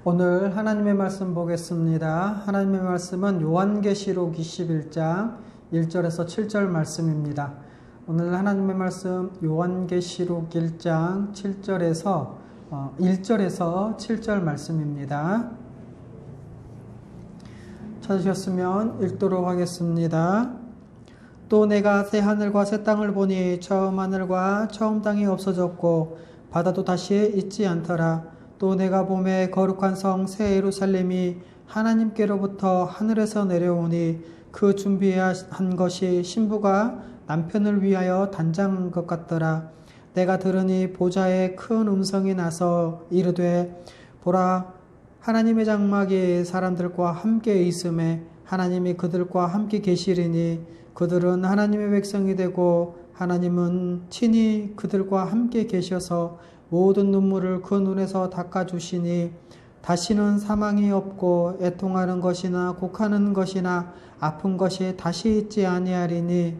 오늘 하나님의 말씀 보겠습니다. 하나님의 말씀은 요한계시록 21장 1절에서 7절 말씀입니다. 오늘 하나님의 말씀 요한계시록 1장 1절에서 7절 말씀입니다. 찾으셨으면 읽도록 하겠습니다. 또 내가 새 하늘과 새 땅을 보니 처음 하늘과 처음 땅이 없어졌고 바다도 다시 있지 않더라. 또 내가 보매 거룩한 성 새 예루살렘이 하나님께로부터 하늘에서 내려오니 그 준비한 것이 신부가 남편을 위하여 단장한 것 같더라. 내가 들으니 보좌에 큰 음성이 나서 이르되 보라 하나님의 장막이 사람들과 함께 있음에 하나님이 그들과 함께 계시리니 그들은 하나님의 백성이 되고 하나님은 친히 그들과 함께 계셔서 모든 눈물을 그 눈에서 닦아주시니 다시는 사망이 없고 애통하는 것이나 곡하는 것이나 아픈 것이 다시 있지 아니하리니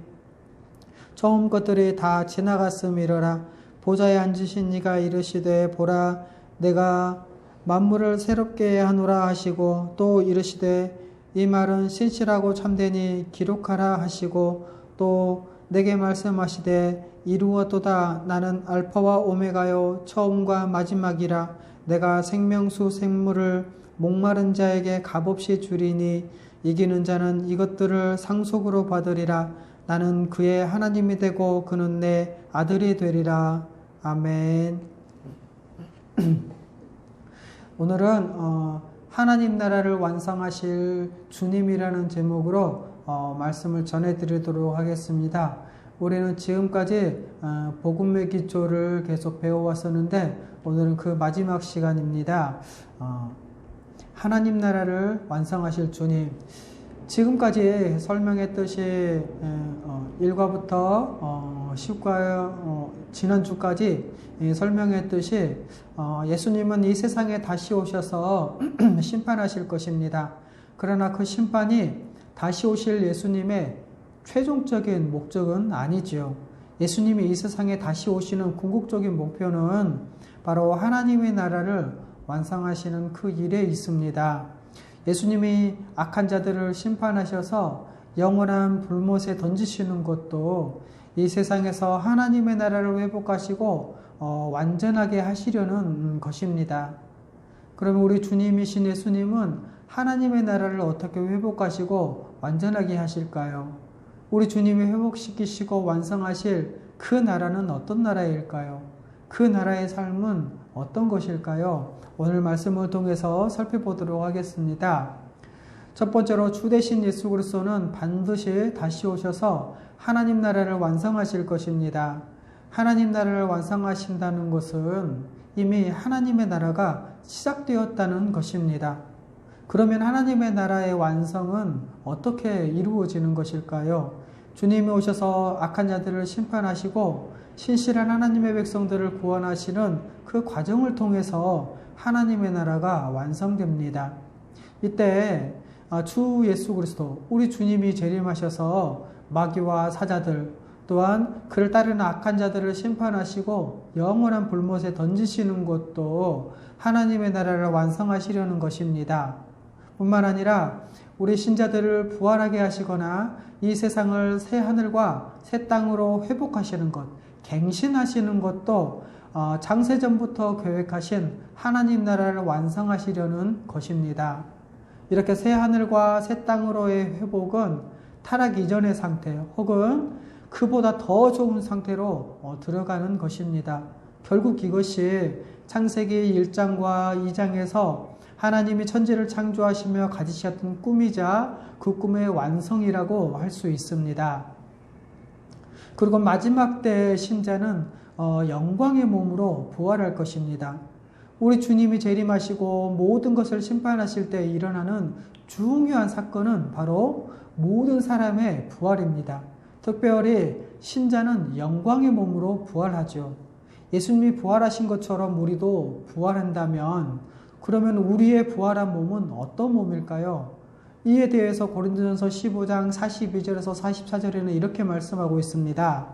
처음 것들이 다 지나갔음이러라. 보좌에 앉으신 이가 이르시되 보라 내가 만물을 새롭게 하노라 하시고 또 이르시되 이 말은 신실하고 참되니 기록하라 하시고 또 내게 말씀하시되 이루었도다. 나는 알파와 오메가요 처음과 마지막이라. 내가 생명수 생물을 목마른 자에게 값없이 주리니 이기는 자는 이것들을 상속으로 받으리라. 나는 그의 하나님이 되고 그는 내 아들이 되리라. 아멘. 오늘은 하나님 나라를 완성하실 주님이라는 제목으로 말씀을 전해드리도록 하겠습니다. 우리는 지금까지 복음의 기초를 계속 배워왔었는데 오늘은 그 마지막 시간입니다. 하나님 나라를 완성하실 주님. 지금까지 설명했듯이 1과부터 10과 지난주까지 설명했듯이 예수님은 이 세상에 다시 오셔서 심판하실 것입니다. 그러나 그 심판이 다시 오실 예수님의 최종적인 목적은 아니지요. 예수님이 이 세상에 다시 오시는 궁극적인 목표는 바로 하나님의 나라를 완성하시는 그 일에 있습니다. 예수님이 악한 자들을 심판하셔서 영원한 불못에 던지시는 것도 이 세상에서 하나님의 나라를 회복하시고 완전하게 하시려는 것입니다. 그러면 우리 주님이신 예수님은 하나님의 나라를 어떻게 회복하시고 완전하게 하실까요? 우리 주님이 회복시키시고 완성하실 그 나라는 어떤 나라일까요? 그 나라의 삶은 어떤 것일까요? 오늘 말씀을 통해서 살펴보도록 하겠습니다. 첫 번째로 주 되신 예수 그리스도는 반드시 다시 오셔서 하나님 나라를 완성하실 것입니다. 하나님 나라를 완성하신다는 것은 이미 하나님의 나라가 시작되었다는 것입니다. 그러면 하나님의 나라의 완성은 어떻게 이루어지는 것일까요? 주님이 오셔서 악한 자들을 심판하시고 신실한 하나님의 백성들을 구원하시는 그 과정을 통해서 하나님의 나라가 완성됩니다. 이때 주 예수 그리스도 우리 주님이 재림하셔서 마귀와 사자들 또한 그를 따르는 악한 자들을 심판하시고 영원한 불못에 던지시는 것도 하나님의 나라를 완성하시려는 것입니다. 뿐만 아니라 우리 신자들을 부활하게 하시거나 이 세상을 새 하늘과 새 땅으로 회복하시는 것, 갱신하시는 것도 창세전부터 계획하신 하나님 나라를 완성하시려는 것입니다. 이렇게 새 하늘과 새 땅으로의 회복은 타락 이전의 상태 혹은 그보다 더 좋은 상태로 들어가는 것입니다. 결국 이것이 창세기 1장과 2장에서 하나님이 천지를 창조하시며 가지셨던 꿈이자 그 꿈의 완성이라고 할 수 있습니다. 그리고 마지막 때 신자는 영광의 몸으로 부활할 것입니다. 우리 주님이 재림하시고 모든 것을 심판하실 때 일어나는 중요한 사건은 바로 모든 사람의 부활입니다. 특별히 신자는 영광의 몸으로 부활하죠. 예수님이 부활하신 것처럼 우리도 부활한다면 그러면 우리의 부활한 몸은 어떤 몸일까요? 이에 대해서 고린도전서 15장 42절에서 44절에는 이렇게 말씀하고 있습니다.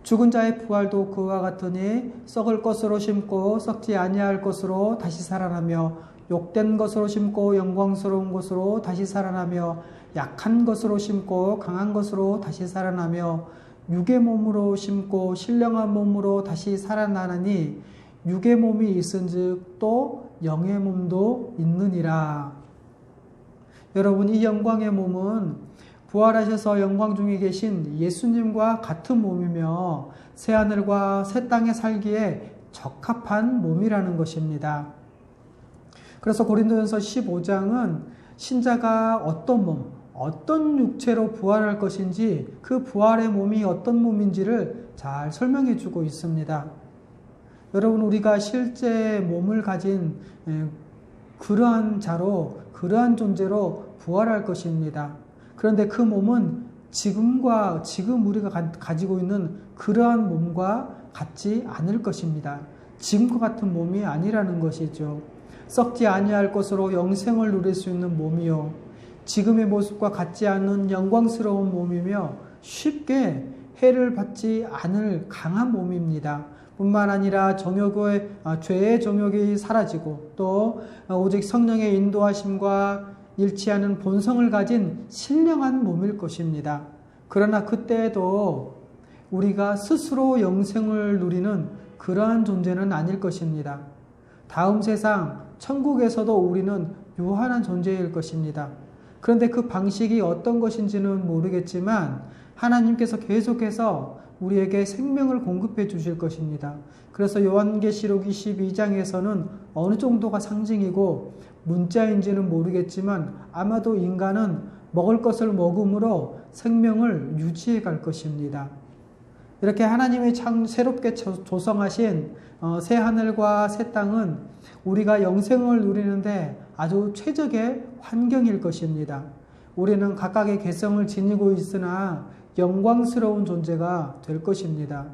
죽은 자의 부활도 그와 같으니 썩을 것으로 심고 썩지 아니할 것으로 다시 살아나며 욕된 것으로 심고 영광스러운 것으로 다시 살아나며 약한 것으로 심고 강한 것으로 다시 살아나며 육의 몸으로 심고 신령한 몸으로 다시 살아나느니 육의 몸이 있은즉 또 영의 몸도 있느니라. 여러분, 이 영광의 몸은 부활하셔서 영광 중에 계신 예수님과 같은 몸이며 새하늘과 새 땅에 살기에 적합한 몸이라는 것입니다. 그래서 고린도전서 15장은 신자가 어떤 몸, 어떤 육체로 부활할 것인지 그 부활의 몸이 어떤 몸인지를 잘 설명해 주고 있습니다. 여러분, 우리가 실제 몸을 가진 그러한 자로, 그러한 존재로 부활할 것입니다. 그런데 그 몸은 지금 우리가 가지고 있는 그러한 몸과 같지 않을 것입니다. 지금과 같은 몸이 아니라는 것이죠. 썩지 아니할 것으로 영생을 누릴 수 있는 몸이요, 지금의 모습과 같지 않은 영광스러운 몸이며 쉽게 해를 받지 않을 강한 몸입니다. 뿐만 아니라 죄의 정욕이 사라지고 또 오직 성령의 인도하심과 일치하는 본성을 가진 신령한 몸일 것입니다. 그러나 그때에도 우리가 스스로 영생을 누리는 그러한 존재는 아닐 것입니다. 다음 세상 천국에서도 우리는 유한한 존재일 것입니다. 그런데 그 방식이 어떤 것인지는 모르겠지만 하나님께서 계속해서 우리에게 생명을 공급해 주실 것입니다. 그래서 요한계시록 22장에서는 어느 정도가 상징이고 문자인지는 모르겠지만 아마도 인간은 먹을 것을 먹음으로 생명을 유지해 갈 것입니다. 이렇게 하나님이 참 새롭게 조성하신 새 하늘과 새 땅은 우리가 영생을 누리는데 아주 최적의 환경일 것입니다. 우리는 각각의 개성을 지니고 있으나 영광스러운 존재가 될 것입니다.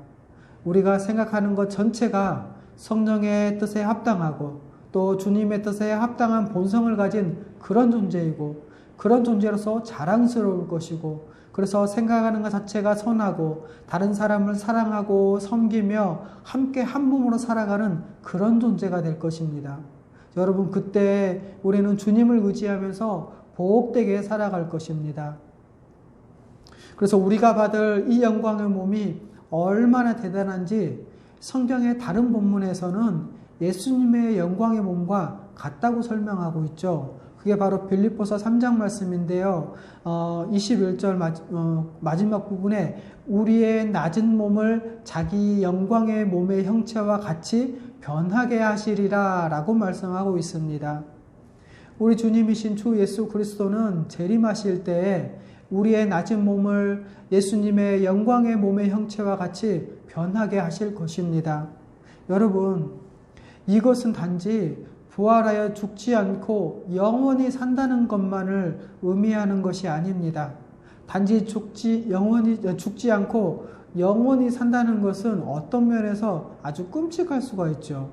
우리가 생각하는 것 전체가 성령의 뜻에 합당하고 또 주님의 뜻에 합당한 본성을 가진 그런 존재이고 그런 존재로서 자랑스러울 것이고, 그래서 생각하는 것 자체가 선하고 다른 사람을 사랑하고 섬기며 함께 한 몸으로 살아가는 그런 존재가 될 것입니다. 여러분, 그때 우리는 주님을 의지하면서 복되게 살아갈 것입니다. 그래서 우리가 받을 이 영광의 몸이 얼마나 대단한지 성경의 다른 본문에서는 예수님의 영광의 몸과 같다고 설명하고 있죠. 그게 바로 빌립보서 3장 말씀인데요. 21절 마지막 부분에 우리의 낮은 몸을 자기 영광의 몸의 형체와 같이 변하게 하시리라 라고 말씀하고 있습니다. 우리 주님이신 주 예수 그리스도는 재림하실 때에 우리의 낮은 몸을 예수님의 영광의 몸의 형체와 같이 변하게 하실 것입니다. 여러분, 이것은 단지 부활하여 죽지 않고 영원히 산다는 것만을 의미하는 것이 아닙니다. 단지 죽지 않고 영원히 산다는 것은 어떤 면에서 아주 끔찍할 수가 있죠.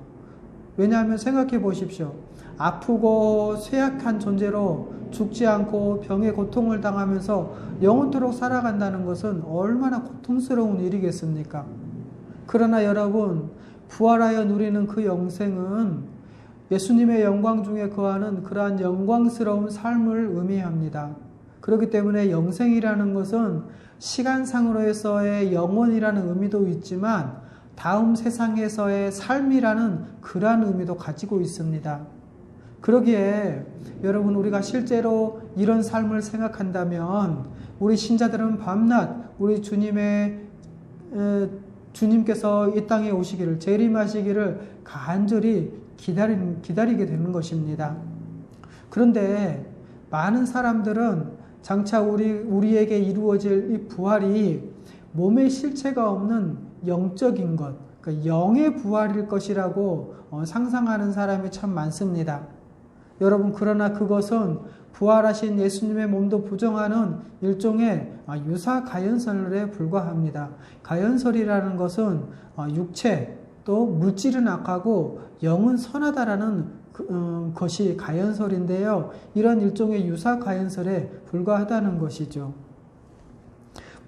왜냐하면 생각해 보십시오. 아프고 쇠약한 존재로 죽지 않고 병의 고통을 당하면서 영원토록 살아간다는 것은 얼마나 고통스러운 일이겠습니까? 그러나 여러분, 부활하여 누리는 그 영생은 예수님의 영광 중에 거하는 그러한 영광스러운 삶을 의미합니다. 그렇기 때문에 영생이라는 것은 시간상으로서의 영원이라는 의미도 있지만 다음 세상에서의 삶이라는 그러한 의미도 가지고 있습니다. 그러기에 여러분, 우리가 실제로 이런 삶을 생각한다면 우리 신자들은 밤낮 우리 주님께서 이 땅에 오시기를, 재림하시기를 간절히 기다리게 되는 것입니다. 그런데 많은 사람들은 장차 우리에게 이루어질 이 부활이 몸의 실체가 없는 영적인 것, 그러니까 영의 부활일 것이라고 상상하는 사람이 참 많습니다. 여러분, 그러나 그것은 부활하신 예수님의 몸도 부정하는 일종의 유사가연설에 불과합니다. 가연설이라는 것은 육체 또 물질은 악하고 영은 선하다라는 것이 가연설인데요. 이런 일종의 유사가연설에 불과하다는 것이죠.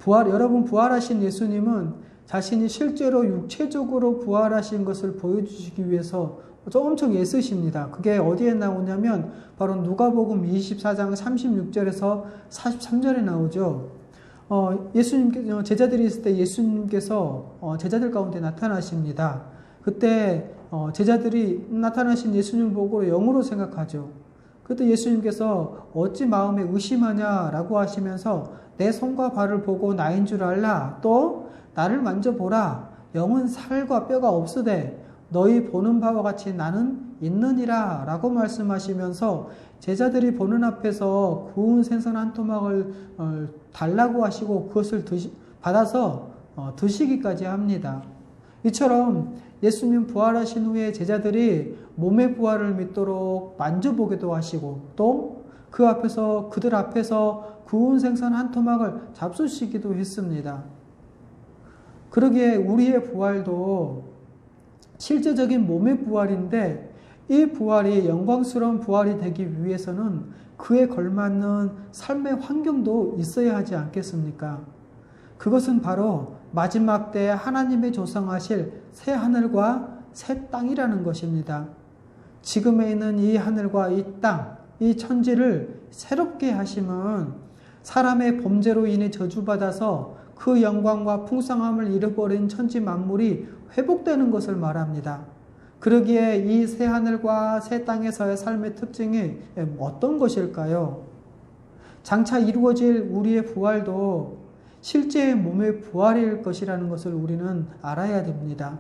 여러분, 부활하신 예수님은 자신이 실제로 육체적으로 부활하신 것을 보여주시기 위해서 엄청 애쓰십니다. 그게 어디에 나오냐면 바로 누가복음 24장 36절에서 43절에 나오죠. 예수님께서 제자들이 있을 때 예수님께서 제자들 가운데 나타나십니다. 그때 제자들이 나타나신 예수님 보고 영으로 생각하죠. 그때 예수님께서 어찌 마음에 의심하냐라고 하시면서 내 손과 발을 보고 나인 줄 알라. 또 나를 만져보라. 영은 살과 뼈가 없으되 너희 보는 바와 같이 나는 있느니라 라고 말씀하시면서 제자들이 보는 앞에서 구운 생선 한 토막을 달라고 하시고 그것을 받아서 드시기까지 합니다. 이처럼 예수님 부활하신 후에 제자들이 몸의 부활을 믿도록 만져보기도 하시고 또 그들 앞에서 구운 생선 한 토막을 잡수시기도 했습니다. 그러기에 우리의 부활도 실제적인 몸의 부활인데 이 부활이 영광스러운 부활이 되기 위해서는 그에 걸맞는 삶의 환경도 있어야 하지 않겠습니까? 그것은 바로 마지막 때에 하나님의 조성하실 새 하늘과 새 땅이라는 것입니다. 지금에 있는 이 하늘과 이 땅, 이 천지를 새롭게 하심은 사람의 범죄로 인해 저주받아서 그 영광과 풍성함을 잃어버린 천지 만물이 회복되는 것을 말합니다. 그러기에 이 새 하늘과 새 땅에서의 삶의 특징이 어떤 것일까요? 장차 이루어질 우리의 부활도 실제의 몸의 부활일 것이라는 것을 우리는 알아야 됩니다.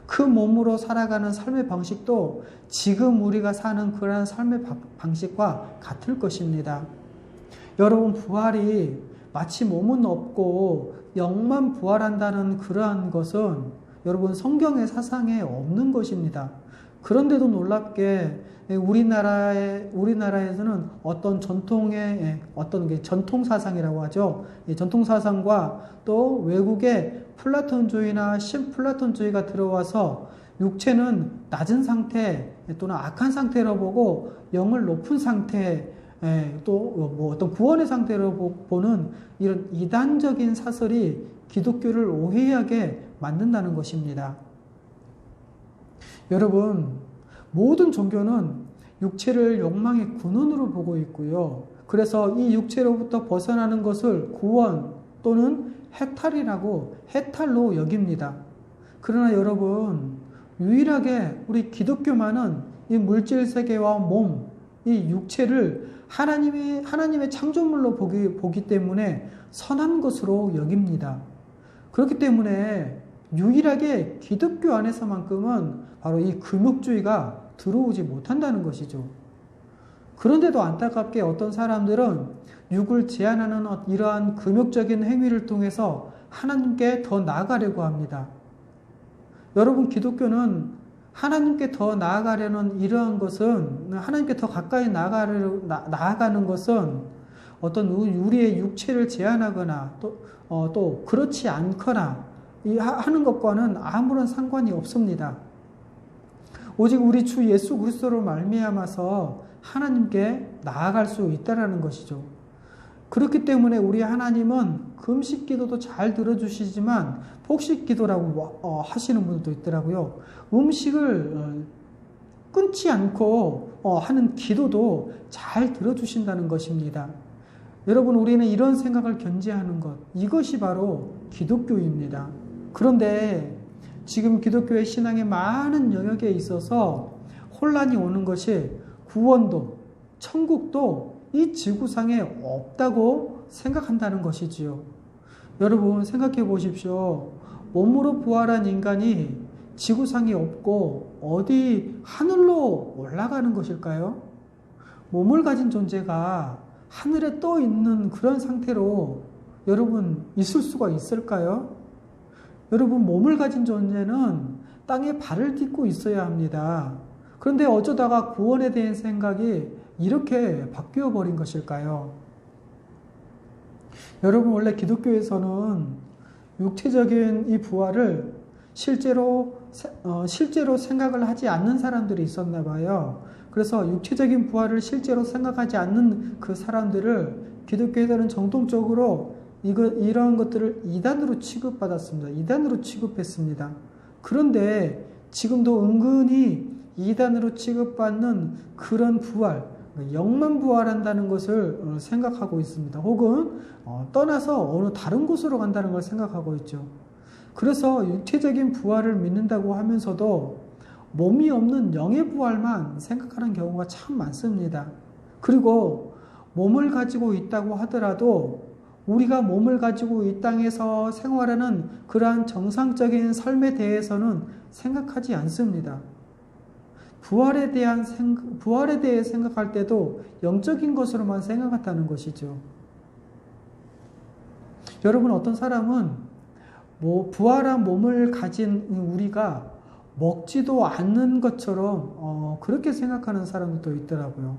그 몸으로 살아가는 삶의 방식도 지금 우리가 사는 그러한 삶의 방식과 같을 것입니다. 여러분, 부활이 마치 몸은 없고 영만 부활한다는 그러한 것은 여러분 성경의 사상에 없는 것입니다. 그런데도 놀랍게 우리나라에서는 어떤 전통 사상이라고 하죠. 전통 사상과 또 외국의 플라톤주의나 신플라톤주의가 들어와서 육체는 낮은 상태 또는 악한 상태로 보고 영을 높은 상태 또 어떤 구원의 상태로 보는 이런 이단적인 사설이 기독교를 오해하게 만든다는 것입니다. 여러분, 모든 종교는 육체를 욕망의 근원으로 보고 있고요. 그래서 이 육체로부터 벗어나는 것을 구원 또는 해탈로 여깁니다. 그러나 여러분, 유일하게 우리 기독교만은 이 물질 세계와 몸, 이 육체를 하나님의 창조물로 보기 때문에 선한 것으로 여깁니다. 그렇기 때문에 유일하게 기독교 안에서만큼은 바로 이 금욕주의가 들어오지 못한다는 것이죠. 그런데도 안타깝게 어떤 사람들은 육을 제한하는 이러한 금욕적인 행위를 통해서 하나님께 더 나아가려고 합니다. 여러분, 기독교는 하나님께 더 나아가려는 이러한 것은, 하나님께 더 가까이 나아가는 것은 어떤 우리의 육체를 제한하거나 또 그렇지 않거나 하는 것과는 아무런 상관이 없습니다. 오직 우리 주 예수 그리스도로 말미암아서 하나님께 나아갈 수 있다라는 것이죠. 그렇기 때문에 우리 하나님은 금식 기도도 잘 들어주시지만 폭식 기도라고 하시는 분들도 있더라고요. 음식을 끊지 않고 하는 기도도 잘 들어주신다는 것입니다. 여러분, 우리는 이런 생각을 견지하는 것, 이것이 바로 기독교입니다. 그런데 지금 기독교의 신앙의 많은 영역에 있어서 혼란이 오는 것이 구원도 천국도 이 지구상에 없다고 생각한다는 것이지요. 여러분, 생각해 보십시오. 몸으로 부활한 인간이 지구상에 없고 어디 하늘로 올라가는 것일까요? 몸을 가진 존재가 하늘에 떠 있는 그런 상태로 여러분 있을 수가 있을까요? 여러분, 몸을 가진 존재는 땅에 발을 딛고 있어야 합니다. 그런데 어쩌다가 구원에 대한 생각이 이렇게 바뀌어 버린 것일까요? 여러분, 원래 기독교에서는 육체적인 이 부활을 실제로 생각을 하지 않는 사람들이 있었나 봐요. 그래서 육체적인 부활을 실제로 생각하지 않는 그 사람들을 기독교에서는 정통적으로 이러한 것들을 이단으로 취급받았습니다. 이단으로 취급했습니다. 그런데 지금도 은근히 이단으로 취급받는 그런 부활, 영만 부활한다는 것을 생각하고 있습니다. 혹은 떠나서 어느 다른 곳으로 간다는 걸 생각하고 있죠. 그래서 육체적인 부활을 믿는다고 하면서도 몸이 없는 영의 부활만 생각하는 경우가 참 많습니다. 그리고 몸을 가지고 있다고 하더라도 우리가 몸을 가지고 이 땅에서 생활하는 그러한 정상적인 삶에 대해서는 생각하지 않습니다. 부활에 대해 생각할 때도 영적인 것으로만 생각한다는 것이죠. 여러분, 어떤 사람은 부활한 몸을 가진 우리가 먹지도 않는 것처럼 그렇게 생각하는 사람도 있더라고요.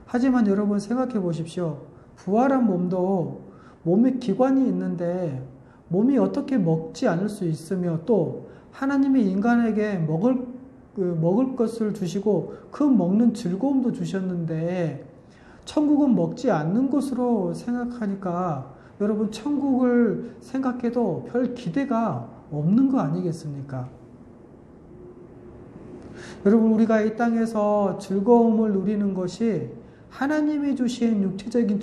하지만 여러분 생각해 보십시오. 부활한 몸도 몸에 기관이 있는데 몸이 어떻게 먹지 않을 수 있으며 또 하나님이 인간에게 먹을 것을 주시고 그 먹는 즐거움도 주셨는데 천국은 먹지 않는 것으로 생각하니까 여러분 천국을 생각해도 별 기대가 없는 거 아니겠습니까? 여러분, 우리가 이 땅에서 즐거움을 누리는 것이 하나님이 주신 육체적인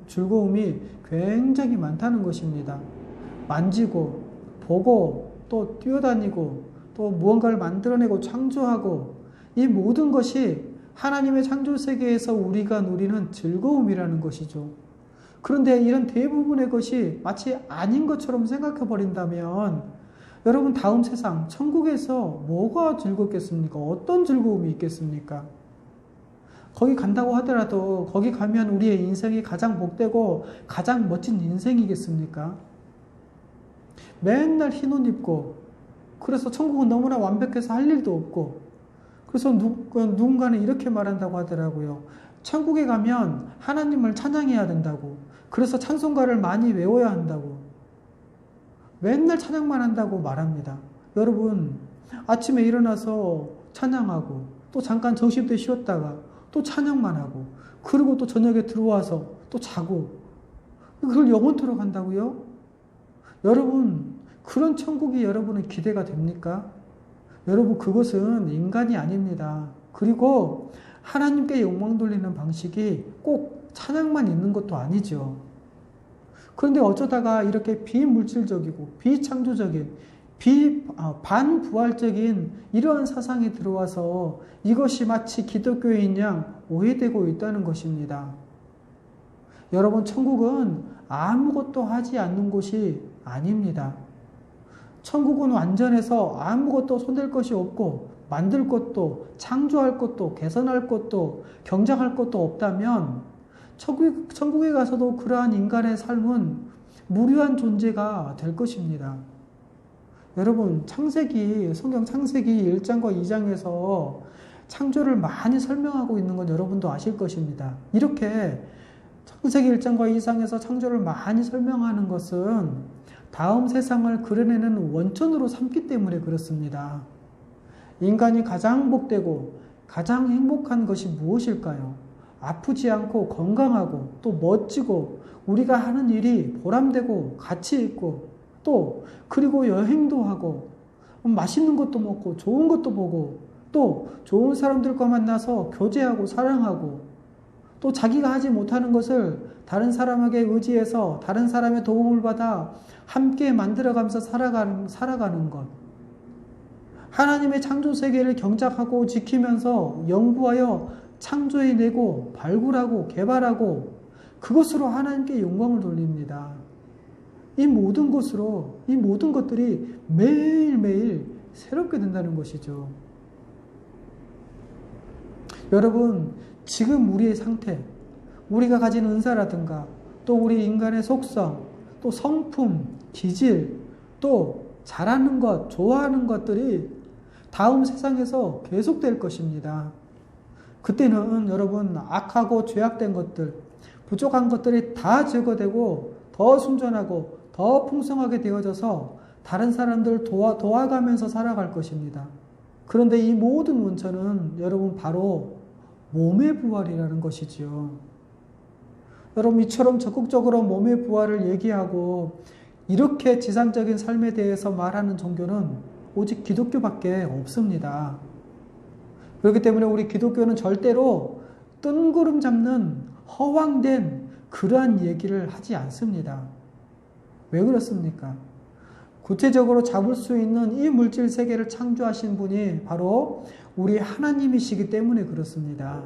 즐거움이 굉장히 많다는 것입니다. 만지고 보고 또 뛰어다니고 또 무언가를 만들어내고 창조하고 이 모든 것이 하나님의 창조 세계에서 우리가 누리는 즐거움이라는 것이죠. 그런데 이런 대부분의 것이 마치 아닌 것처럼 생각해 버린다면 여러분, 다음 세상 천국에서 뭐가 즐겁겠습니까? 어떤 즐거움이 있겠습니까? 거기 간다고 하더라도 거기 가면 우리의 인생이 가장 복되고 가장 멋진 인생이겠습니까? 맨날 흰 옷 입고 그래서 천국은 너무나 완벽해서 할 일도 없고 그래서 누군가는 이렇게 말한다고 하더라고요. 천국에 가면 하나님을 찬양해야 된다고. 그래서 찬송가를 많이 외워야 한다고. 맨날 찬양만 한다고 말합니다. 여러분, 아침에 일어나서 찬양하고 또 잠깐 점심 때 쉬었다가 또 찬양만 하고 그리고 또 저녁에 들어와서 또 자고 그걸 영원토록 한다고요? 여러분, 그런 천국이 여러분의 기대가 됩니까? 여러분, 그것은 인간이 아닙니다. 그리고 하나님께 영광 돌리는 방식이 꼭 찬양만 있는 것도 아니죠. 그런데 어쩌다가 이렇게 비물질적이고 비창조적인 반부활적인 이러한 사상이 들어와서 이것이 마치 기독교인 양 오해되고 있다는 것입니다. 여러분, 천국은 아무것도 하지 않는 곳이 아닙니다. 천국은 완전해서 아무것도 손댈 것이 없고 만들 것도 창조할 것도 개선할 것도 경작할 것도 없다면 천국에 가서도 그러한 인간의 삶은 무료한 존재가 될 것입니다. 여러분, 성경 창세기 1장과 2장에서 창조를 많이 설명하고 있는 건 여러분도 아실 것입니다. 이렇게 창세기 1장과 2장에서 창조를 많이 설명하는 것은 다음 세상을 그려내는 원천으로 삼기 때문에 그렇습니다. 인간이 가장 복되고 가장 행복한 것이 무엇일까요? 아프지 않고 건강하고 또 멋지고 우리가 하는 일이 보람되고 가치 있고 또 그리고 여행도 하고 맛있는 것도 먹고 좋은 것도 보고 또 좋은 사람들과 만나서 교제하고 사랑하고 또 자기가 하지 못하는 것을 다른 사람에게 의지해서 다른 사람의 도움을 받아 함께 만들어가면서 살아가는 것. 하나님의 창조 세계를 경작하고 지키면서 연구하여 창조해내고 발굴하고 개발하고 그것으로 하나님께 영광을 돌립니다. 이 모든 것들이 매일매일 새롭게 된다는 것이죠. 여러분, 지금 우리의 상태, 우리가 가진 은사라든가 또 우리 인간의 속성, 또 성품, 기질, 또 잘하는 것, 좋아하는 것들이 다음 세상에서 계속될 것입니다. 그때는 여러분 악하고 죄악된 것들, 부족한 것들이 다 제거되고 더 순전하고 더 풍성하게 되어져서 다른 사람들 도와가면서 살아갈 것입니다. 그런데 이 모든 원천은 여러분 바로 몸의 부활이라는 것이지요. 여러분 이처럼 적극적으로 몸의 부활을 얘기하고 이렇게 지상적인 삶에 대해서 말하는 종교는 오직 기독교밖에 없습니다. 그렇기 때문에 우리 기독교는 절대로 뜬구름 잡는 허황된 그러한 얘기를 하지 않습니다. 왜 그렇습니까? 구체적으로 잡을 수 있는 이 물질 세계를 창조하신 분이 바로 우리 하나님이시기 때문에 그렇습니다.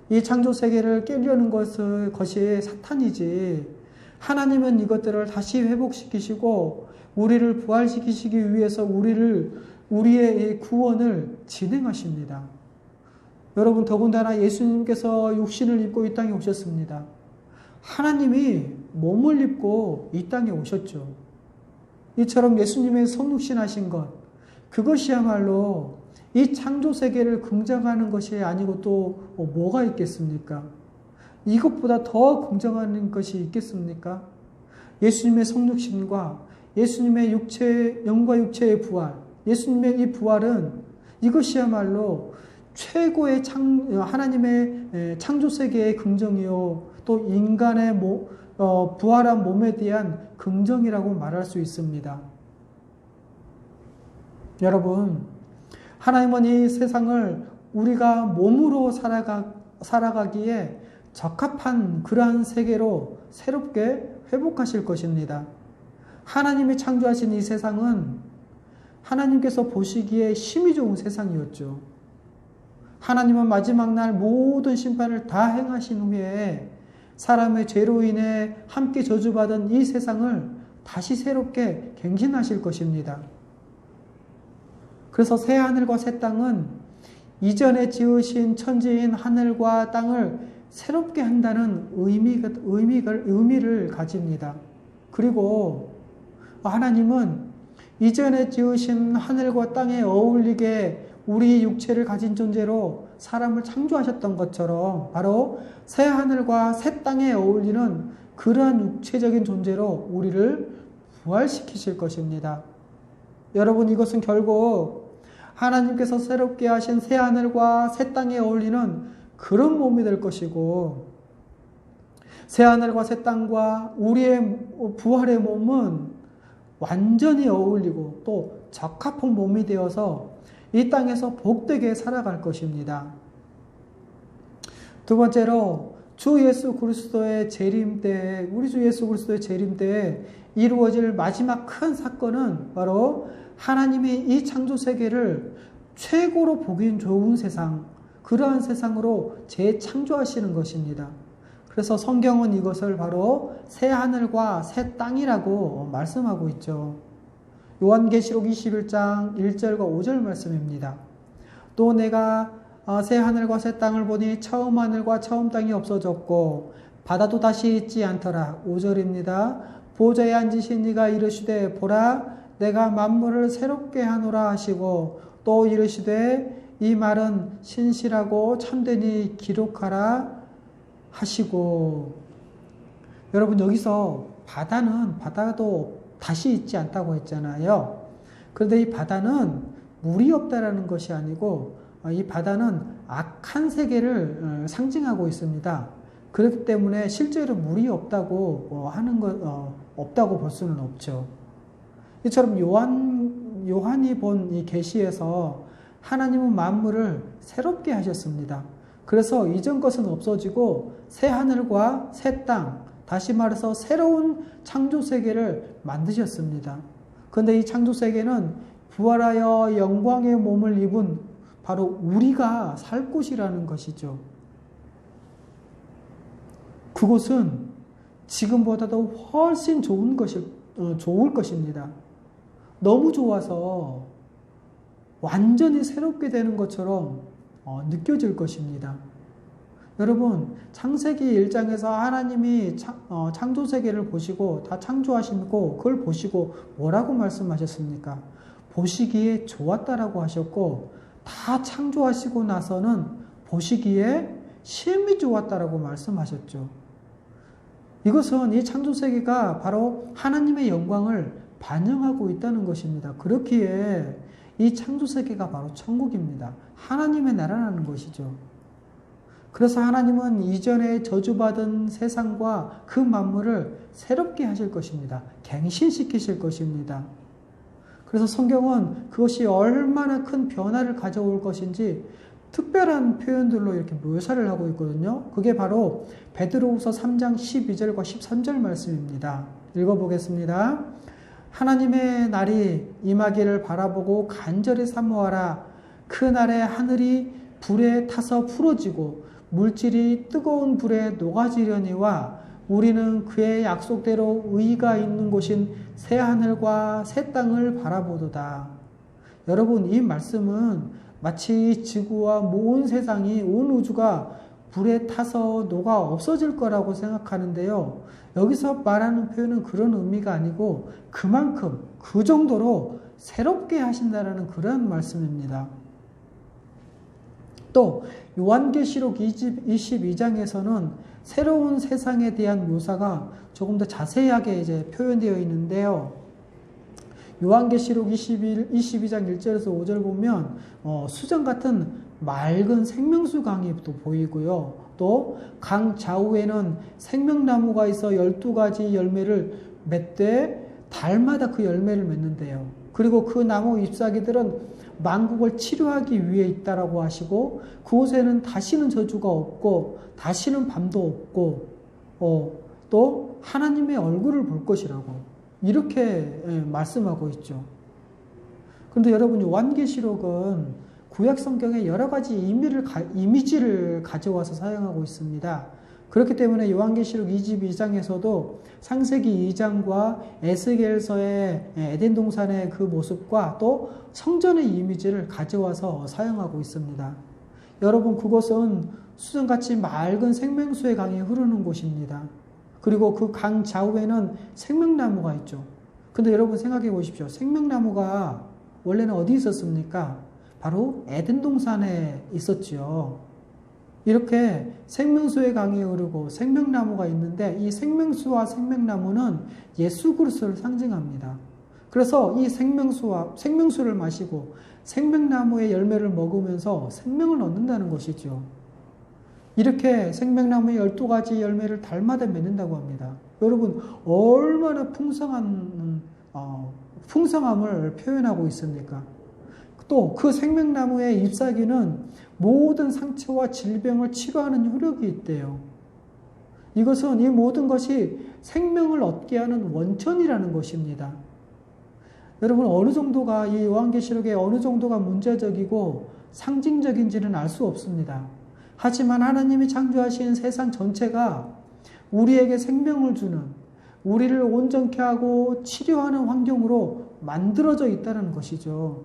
이 창조 세계를 깨려는 것이 사탄이지, 하나님은 이것들을 다시 회복시키시고 우리를 부활시키시기 위해서 우리의 구원을 진행하십니다. 여러분, 더군다나 예수님께서 육신을 입고 이 땅에 오셨습니다. 하나님이 몸을 입고 이 땅에 오셨죠. 이처럼 예수님의 성육신하신 것, 그것이야말로 이 창조 세계를 긍정하는 것이 아니고 또 뭐가 있겠습니까? 이것보다 더 긍정하는 것이 있겠습니까? 예수님의 성육신과 예수님의 영과 육체의 부활, 예수님의 이 부활은 이것이야말로 최고의 하나님의 창조 세계의 긍정이요, 또 인간의 부활한 몸에 대한 긍정이라고 말할 수 있습니다. 여러분, 하나님은 이 세상을 우리가 몸으로 살아가기에 적합한 그러한 세계로 새롭게 회복하실 것입니다. 하나님이 창조하신 이 세상은 하나님께서 보시기에 힘이 좋은 세상이었죠. 하나님은 마지막 날 모든 심판을 다 행하신 후에 사람의 죄로 인해 함께 저주받은 이 세상을 다시 새롭게 갱신하실 것입니다. 그래서 새 하늘과 새 땅은 이전에 지으신 천지인 하늘과 땅을 새롭게 한다는 의미를 가집니다. 그리고 하나님은 이전에 지으신 하늘과 땅에 어울리게 우리 육체를 가진 존재로 사람을 창조하셨던 것처럼 바로 새 하늘과 새 땅에 어울리는 그러한 육체적인 존재로 우리를 부활시키실 것입니다. 여러분, 이것은 결국 하나님께서 새롭게 하신 새 하늘과 새 땅에 어울리는 그런 몸이 될 것이고, 새 하늘과 새 땅과 우리의 부활의 몸은 완전히 어울리고 또 적합한 몸이 되어서 이 땅에서 복되게 살아갈 것입니다. 두 번째로, 주 예수 그리스도의 재림 때, 우리 주 예수 그리스도의 재림 때에 이루어질 마지막 큰 사건은 바로 하나님이 이 창조 세계를 최고로 보기 좋은 세상, 그러한 세상으로 재창조하시는 것입니다. 그래서 성경은 이것을 바로 새 하늘과 새 땅이라고 말씀하고 있죠. 요한계시록 21장 1절과 5절 말씀입니다. 또 내가 새 하늘과 새 땅을 보니 처음 하늘과 처음 땅이 없어졌고 바다도 다시 있지 않더라. 5절입니다. 보좌에 앉으신 이가 이르시되 보라 내가 만물을 새롭게 하노라 하시고 또 이르시되 이 말은 신실하고 참되니 기록하라 하시고. 여러분, 여기서 바다도 다시 있지 않다고 했잖아요. 그런데 이 바다는 물이 없다라는 것이 아니고 이 바다는 악한 세계를 상징하고 있습니다. 그렇기 때문에 실제로 물이 없다고 없다고 볼 수는 없죠. 이처럼 요한이 본 이 계시에서 하나님은 만물을 새롭게 하셨습니다. 그래서 이전 것은 없어지고 새 하늘과 새 땅, 다시 말해서 새로운 창조 세계를 만드셨습니다. 그런데 이 창조 세계는 부활하여 영광의 몸을 입은 바로 우리가 살 곳이라는 것이죠. 그곳은 지금보다도 훨씬 좋을 것입니다. 너무 좋아서 완전히 새롭게 되는 것처럼 느껴질 것입니다. 여러분, 창세기 1장에서 하나님이 창조 세계를 보시고 다 창조하시고 그걸 보시고 뭐라고 말씀하셨습니까? 보시기에 좋았다라고 하셨고, 다 창조하시고 나서는 보시기에 심히 좋았다라고 말씀하셨죠. 이것은 이 창조 세계가 바로 하나님의 영광을 반영하고 있다는 것입니다. 그렇기에 이 창조 세계가 바로 천국입니다. 하나님의 나라라는 것이죠. 그래서 하나님은 이전에 저주받은 세상과 그 만물을 새롭게 하실 것입니다. 갱신시키실 것입니다. 그래서 성경은 그것이 얼마나 큰 변화를 가져올 것인지 특별한 표현들로 이렇게 묘사를 하고 있거든요. 그게 바로 베드로후서 3장 12절과 13절 말씀입니다. 읽어보겠습니다. 하나님의 날이 임하기를 바라보고 간절히 사모하라. 그 날에 하늘이 불에 타서 풀어지고 물질이 뜨거운 불에 녹아지려니와 우리는 그의 약속대로 의가 있는 곳인 새 하늘과 새 땅을 바라보도다. 여러분, 이 말씀은 마치 지구와 온 세상이, 온 우주가 불에 타서 녹아 없어질 거라고 생각하는데요. 여기서 말하는 표현은 그런 의미가 아니고 그만큼, 그 정도로 새롭게 하신다라는 그런 말씀입니다. 또 요한계시록 22장에서는 새로운 세상에 대한 묘사가 조금 더 자세하게 이제 표현되어 있는데요. 요한계시록 22장 1절에서 5절 보면 수정 같은 맑은 생명수 강이 또 보이고요. 또 강 좌우에는 생명나무가 있어 12가지 열매를 맺되 달마다 그 열매를 맺는데요. 그리고 그 나무 잎사귀들은 만국을 치료하기 위해 있다라고 하시고 그곳에는 다시는 저주가 없고 다시는 밤도 없고 또 하나님의 얼굴을 볼 것이라고 이렇게 말씀하고 있죠. 그런데 여러분, 요한계시록은 구약 성경에 여러 가지 이미지를 가져와서 사용하고 있습니다. 그렇기 때문에 요한계시록 22장에서도 창세기 2장과 에스겔서의 에덴 동산의 그 모습과 또 성전의 이미지를 가져와서 사용하고 있습니다. 여러분, 그곳은 수정같이 맑은 생명수의 강이 흐르는 곳입니다. 그리고 그 강 좌우에는 생명나무가 있죠. 근데 여러분 생각해 보십시오. 생명나무가 원래는 어디 있었습니까? 바로 에덴 동산에 있었죠. 이렇게 생명수의 강이 흐르고 생명나무가 있는데 이 생명수와 생명나무는 예수 그리스도를 상징합니다. 그래서 이 생명수를 마시고 생명나무의 열매를 먹으면서 생명을 얻는다는 것이죠. 이렇게 생명나무의 12가지 열매를 달마다 맺는다고 합니다. 여러분, 얼마나 풍성함을 표현하고 있습니까? 또 그 생명나무의 잎사귀는 모든 상처와 질병을 치료하는 효력이 있대요. 이것은 이 모든 것이 생명을 얻게 하는 원천이라는 것입니다. 여러분, 어느 정도가 이 요한계시록에 어느 정도가 문제적이고 상징적인지는 알 수 없습니다. 하지만 하나님이 창조하신 세상 전체가 우리에게 생명을 주는, 우리를 온전케 하고 치료하는 환경으로 만들어져 있다는 것이죠.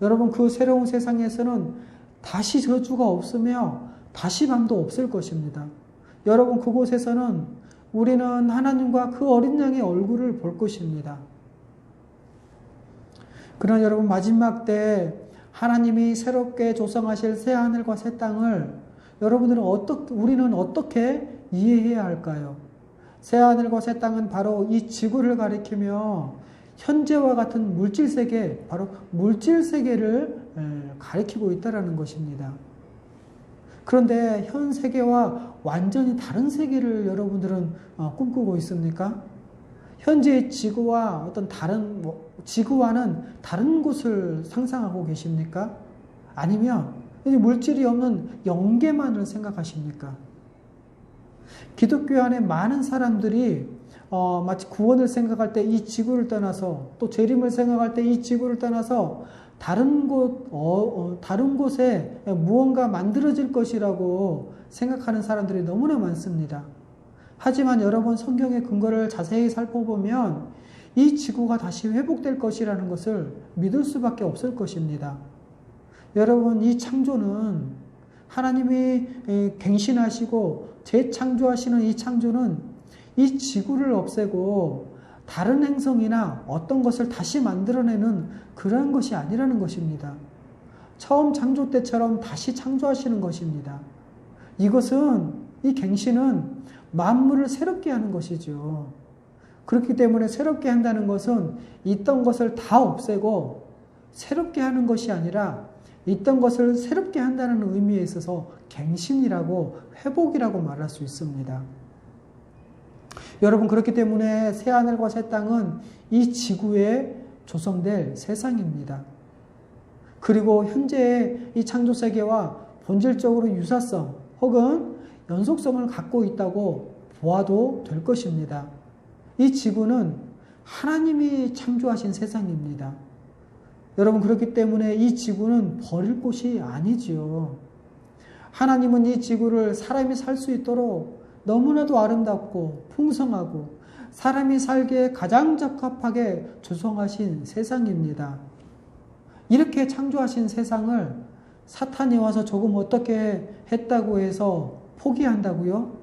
여러분, 그 새로운 세상에서는 다시 저주가 없으며 다시 밤도 없을 것입니다. 여러분, 그곳에서는 우리는 하나님과 그 어린 양의 얼굴을 볼 것입니다. 그러나 여러분, 마지막 때 하나님이 새롭게 조성하실 새 하늘과 새 땅을 우리는 어떻게 이해해야 할까요? 새 하늘과 새 땅은 바로 이 지구를 가리키며 현재와 같은 물질세계, 바로 물질세계를 가리키고 있다는 것입니다. 그런데 현 세계와 완전히 다른 세계를 여러분들은 꿈꾸고 있습니까? 현재의 지구와 지구와는 다른 곳을 상상하고 계십니까? 아니면 물질이 없는 영계만을 생각하십니까? 기독교 안에 많은 사람들이 마치 구원을 생각할 때 이 지구를 떠나서 또 재림을 생각할 때 이 지구를 떠나서 다른 곳에 무언가 만들어질 것이라고 생각하는 사람들이 너무나 많습니다. 하지만 여러분, 성경의 근거를 자세히 살펴보면 이 지구가 다시 회복될 것이라는 것을 믿을 수밖에 없을 것입니다. 여러분, 이 창조는 하나님이 갱신하시고 재창조하시는 이 창조는 이 지구를 없애고 다른 행성이나 어떤 것을 다시 만들어내는 그런 것이 아니라는 것입니다. 처음 창조 때처럼 다시 창조하시는 것입니다. 이 갱신은 만물을 새롭게 하는 것이죠. 그렇기 때문에 새롭게 한다는 것은 있던 것을 다 없애고 새롭게 하는 것이 아니라 있던 것을 새롭게 한다는 의미에 있어서 갱신이라고 회복이라고 말할 수 있습니다. 여러분, 그렇기 때문에 새하늘과 새 땅은 이 지구에 조성될 세상입니다. 그리고 현재의 이 창조세계와 본질적으로 유사성 혹은 연속성을 갖고 있다고 보아도 될 것입니다. 이 지구는 하나님이 창조하신 세상입니다. 여러분, 그렇기 때문에 이 지구는 버릴 곳이 아니지요. 하나님은 이 지구를 사람이 살 수 있도록 너무나도 아름답고 풍성하고 사람이 살기에 가장 적합하게 조성하신 세상입니다. 이렇게 창조하신 세상을 사탄이 와서 조금 어떻게 했다고 해서 포기한다고요?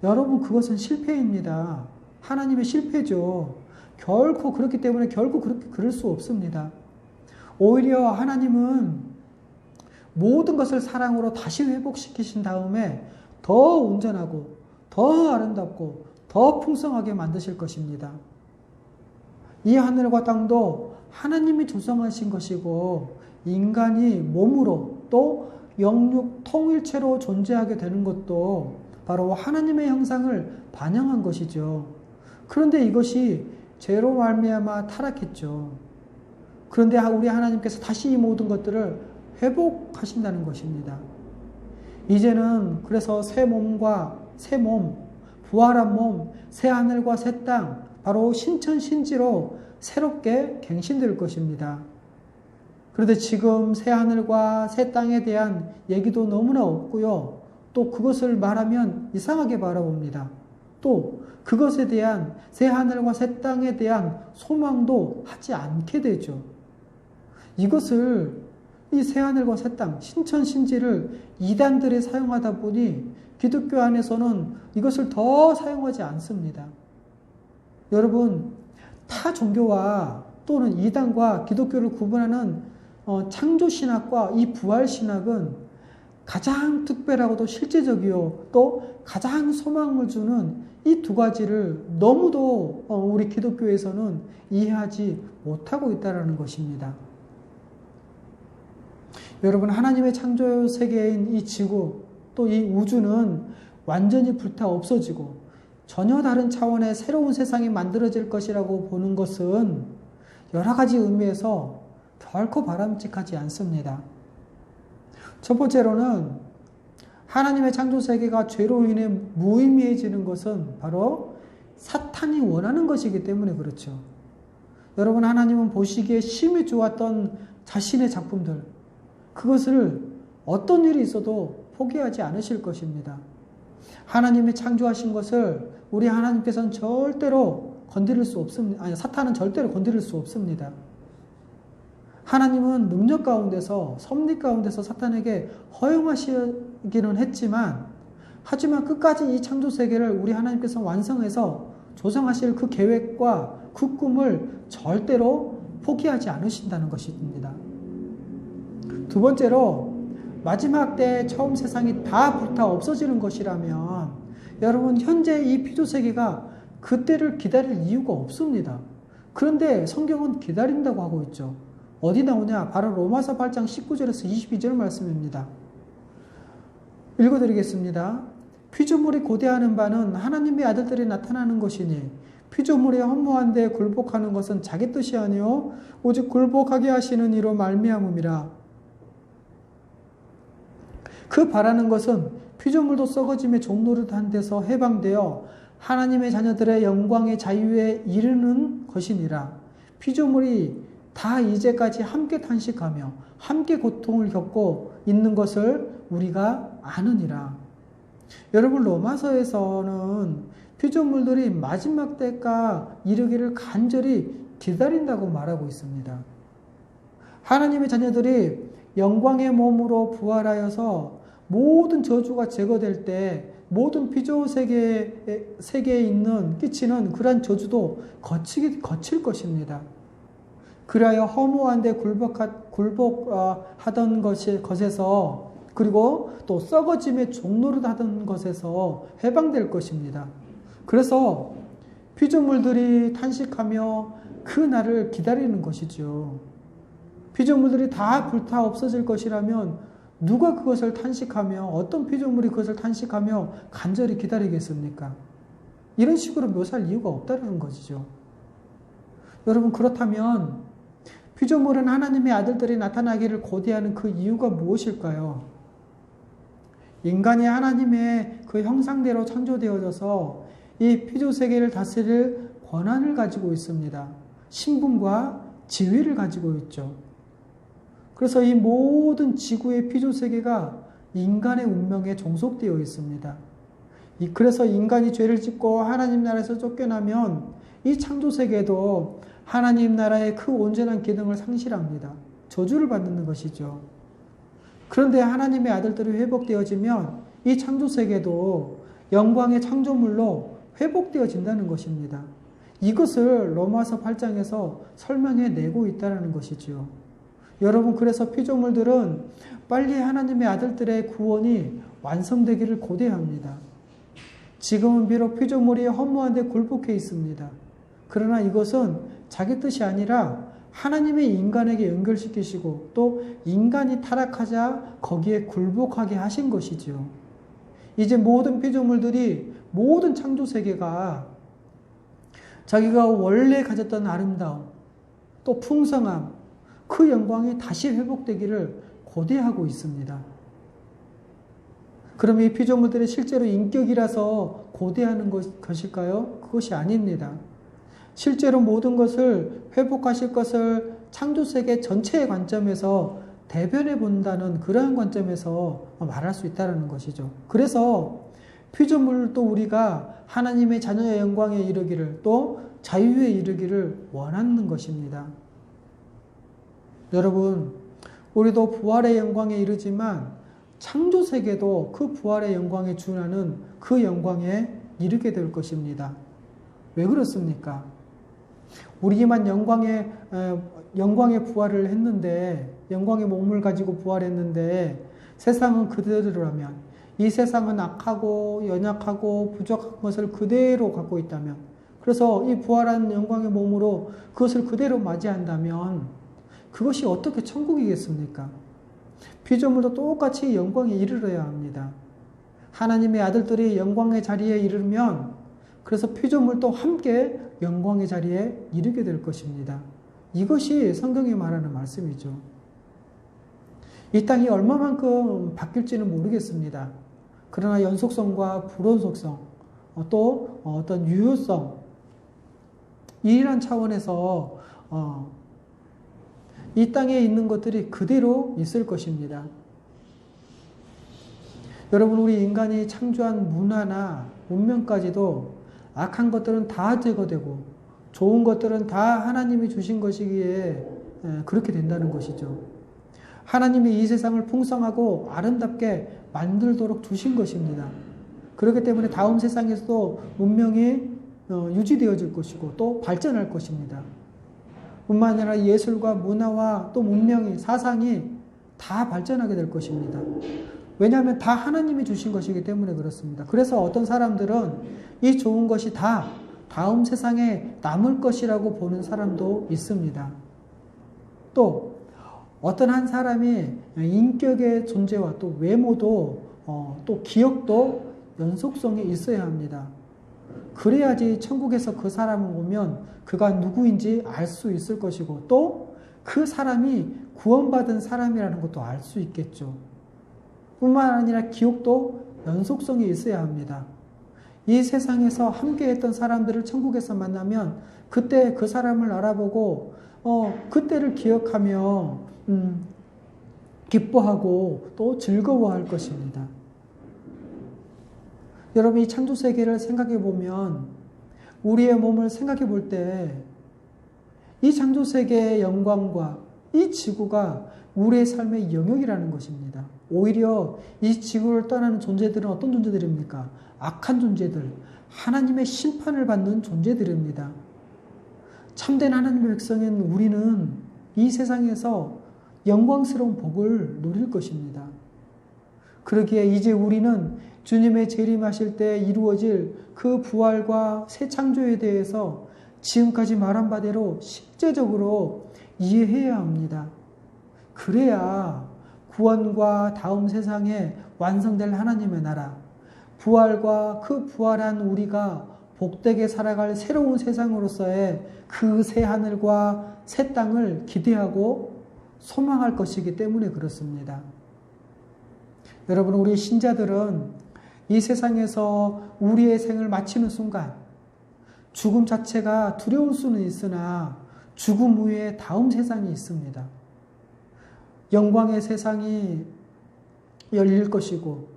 여러분, 그것은 실패입니다. 하나님의 실패죠. 결코 그렇기 때문에 결코 그렇게 그럴 수 없습니다. 오히려 하나님은 모든 것을 사랑으로 다시 회복시키신 다음에 더 온전하고 더 아름답고 더 풍성하게 만드실 것입니다. 이 하늘과 땅도 하나님이 조성하신 것이고 인간이 몸으로 또 영육 통일체로 존재하게 되는 것도 바로 하나님의 형상을 반영한 것이죠. 그런데 이것이 죄로 말미암아 타락했죠. 그런데 우리 하나님께서 다시 이 모든 것들을 회복하신다는 것입니다. 이제는 그래서 새 몸과 새 몸, 부활한 몸, 새 하늘과 새 땅, 바로 신천신지로 새롭게 갱신될 것입니다. 그런데 지금 새 하늘과 새 땅에 대한 얘기도 너무나 없고요. 또 그것을 말하면 이상하게 바라봅니다. 또 그것에 대한 새 하늘과 새 땅에 대한 소망도 하지 않게 되죠. 이것을 이 새 하늘과 새 땅, 신천신지를 이단들이 사용하다 보니 기독교 안에서는 이것을 더 사용하지 않습니다. 여러분, 타 종교와 또는 이단과 기독교를 구분하는 창조신학과 이 부활신학은 가장 특별하고도 실제적이요 또 가장 소망을 주는 이 두 가지를 너무도 우리 기독교에서는 이해하지 못하고 있다는 것입니다. 여러분, 하나님의 창조 세계인 이 지구 또 이 우주는 완전히 불타 없어지고 전혀 다른 차원의 새로운 세상이 만들어질 것이라고 보는 것은 여러 가지 의미에서 결코 바람직하지 않습니다. 첫 번째로는 하나님의 창조 세계가 죄로 인해 무의미해지는 것은 바로 사탄이 원하는 것이기 때문에 그렇죠. 여러분, 하나님은 보시기에 심히 좋았던 자신의 작품들, 그것을 어떤 일이 있어도 포기하지 않으실 것입니다. 하나님이 창조하신 것을 우리 하나님께서는 절대로 건드릴 수 없습니다. 아니, 사탄은 절대로 건드릴 수 없습니다. 하나님은 능력 가운데서, 섭리 가운데서 사탄에게 허용하시기는 했지만, 하지만 끝까지 이 창조 세계를 우리 하나님께서 완성해서 조성하실 그 계획과 그 꿈을 절대로 포기하지 않으신다는 것입니다. 두 번째로, 마지막 때 처음 세상이 다 불타 없어지는 것이라면 여러분, 현재 이 피조 세계가 그때를 기다릴 이유가 없습니다. 그런데 성경은 기다린다고 하고 있죠. 어디 나오냐? 바로 로마서 8장 19절에서 22절 말씀입니다. 읽어드리겠습니다. 피조물이 고대하는 바는 하나님의 아들들이 나타나는 것이니 피조물이 허무한데 굴복하는 것은 자기 뜻이 아니요 오직 굴복하게 하시는 이로 말미암음이라. 그 바라는 것은 피조물도 썩어짐의 종노릇한 데서 해방되어 하나님의 자녀들의 영광의 자유에 이르는 것이니라. 피조물이 다 이제까지 함께 탄식하며 함께 고통을 겪고 있는 것을 우리가 아느니라. 여러분, 로마서에서는 피조물들이 마지막 때가 이르기를 간절히 기다린다고 말하고 있습니다. 하나님의 자녀들이 영광의 몸으로 부활하여서 모든 저주가 제거될 때 모든 피조 세계에 있는 끼치는 그러한 저주도 거칠 것입니다. 그리하여 허무한데 굴복하던 것에서 그리고 또 썩어짐의 종노릇하던 것에서 해방될 것입니다. 그래서 피조물들이 탄식하며 그 날을 기다리는 것이죠. 피조물들이 다 불타 없어질 것이라면 누가 그것을 탄식하며 어떤 피조물이 그것을 탄식하며 간절히 기다리겠습니까? 이런 식으로 묘사할 이유가 없다는 것이죠. 여러분, 그렇다면 피조물은 하나님의 아들들이 나타나기를 고대하는 그 이유가 무엇일까요? 인간이 하나님의 그 형상대로 창조되어져서 이 피조세계를 다스릴 권한을 가지고 있습니다. 신분과 지위를 가지고 있죠. 그래서 이 모든 지구의 피조세계가 인간의 운명에 종속되어 있습니다. 그래서 인간이 죄를 짓고 하나님 나라에서 쫓겨나면 이 창조세계도 하나님 나라의 그 온전한 기능을 상실합니다. 저주를 받는 것이죠. 그런데 하나님의 아들들이 회복되어지면 이 창조세계도 영광의 창조물로 회복되어진다는 것입니다. 이것을 로마서 8장에서 설명해 내고 있다는 것이지요. 여러분, 그래서 피조물들은 빨리 하나님의 아들들의 구원이 완성되기를 고대합니다. 지금은 비록 피조물이 허무한 데 굴복해 있습니다. 그러나 이것은 자기 뜻이 아니라 하나님의 인간에게 연결시키시고 또 인간이 타락하자 거기에 굴복하게 하신 것이지요. 이제 모든 피조물들이, 모든 창조세계가 자기가 원래 가졌던 아름다움, 또 풍성함, 그 영광이 다시 회복되기를 고대하고 있습니다. 그럼 이 피조물들이 실제로 인격이라서 고대하는 것일까요? 그것이 아닙니다. 실제로 모든 것을 회복하실 것을 창조세계 전체의 관점에서 대변해 본다는 그러한 관점에서 말할 수 있다는 것이죠. 그래서 피조물도 우리가 하나님의 자녀의 영광에 이르기를 또 자유에 이르기를 원하는 것입니다. 여러분, 우리도 부활의 영광에 이르지만 창조세계도 그 부활의 영광에 준하는 그 영광에 이르게 될 것입니다. 왜 그렇습니까? 우리만 영광의 부활을 했는데, 영광의 몸을 가지고 부활했는데 세상은 그대로라면, 이 세상은 악하고 연약하고 부족한 것을 그대로 갖고 있다면, 그래서 이 부활한 영광의 몸으로 그것을 그대로 맞이한다면 그것이 어떻게 천국이겠습니까? 피조물도 똑같이 영광에 이르러야 합니다. 하나님의 아들들이 영광의 자리에 이르면 그래서 피조물도 함께 영광의 자리에 이르게 될 것입니다. 이것이 성경이 말하는 말씀이죠. 이 땅이 얼마만큼 바뀔지는 모르겠습니다. 그러나 연속성과 불연속성, 또 어떤 유효성, 이런 차원에서 이 땅에 있는 것들이 그대로 있을 것입니다. 여러분, 우리 인간이 창조한 문화나 문명까지도 악한 것들은 다 제거되고 좋은 것들은 다 하나님이 주신 것이기에 그렇게 된다는 것이죠. 하나님이 이 세상을 풍성하고 아름답게 만들도록 두신 것입니다. 그렇기 때문에 다음 세상에서도 문명이 유지되어질 것이고 또 발전할 것입니다. 뿐만 아니라 예술과 문화와 또 문명이, 사상이 다 발전하게 될 것입니다. 왜냐하면 다 하나님이 주신 것이기 때문에 그렇습니다. 그래서 어떤 사람들은 이 좋은 것이 다 다음 세상에 남을 것이라고 보는 사람도 있습니다. 또 어떤 한 사람이 인격의 존재와 또 외모도 또 기억도 연속성이 있어야 합니다. 그래야지 천국에서 그 사람을 보면 그가 누구인지 알 수 있을 것이고 또 그 사람이 구원받은 사람이라는 것도 알 수 있겠죠. 뿐만 아니라 기억도 연속성이 있어야 합니다. 이 세상에서 함께 했던 사람들을 천국에서 만나면 그때 그 사람을 알아보고 그때를 기억하며 기뻐하고 또 즐거워할 것입니다. 여러분, 이 창조세계를 생각해 보면 우리의 몸을 생각해 볼 때 이 창조세계의 영광과 이 지구가 우리의 삶의 영역이라는 것입니다. 오히려 이 지구를 떠나는 존재들은 어떤 존재들입니까? 악한 존재들, 하나님의 심판을 받는 존재들입니다. 참된 하나님의 백성인 우리는 이 세상에서 영광스러운 복을 누릴 것입니다. 그러기에 이제 우리는 주님의 재림하실 때 이루어질 그 부활과 새 창조에 대해서 지금까지 말한 바대로 실제적으로 이해해야 합니다. 그래야 구원과 다음 세상에 완성될 하나님의 나라, 부활과 그 부활한 우리가 복되게 살아갈 새로운 세상으로서의 그 새 하늘과 새 땅을 기대하고 소망할 것이기 때문에 그렇습니다. 여러분, 우리 신자들은 이 세상에서 우리의 생을 마치는 순간 죽음 자체가 두려울 수는 있으나 죽음 후에 다음 세상이 있습니다. 영광의 세상이 열릴 것이고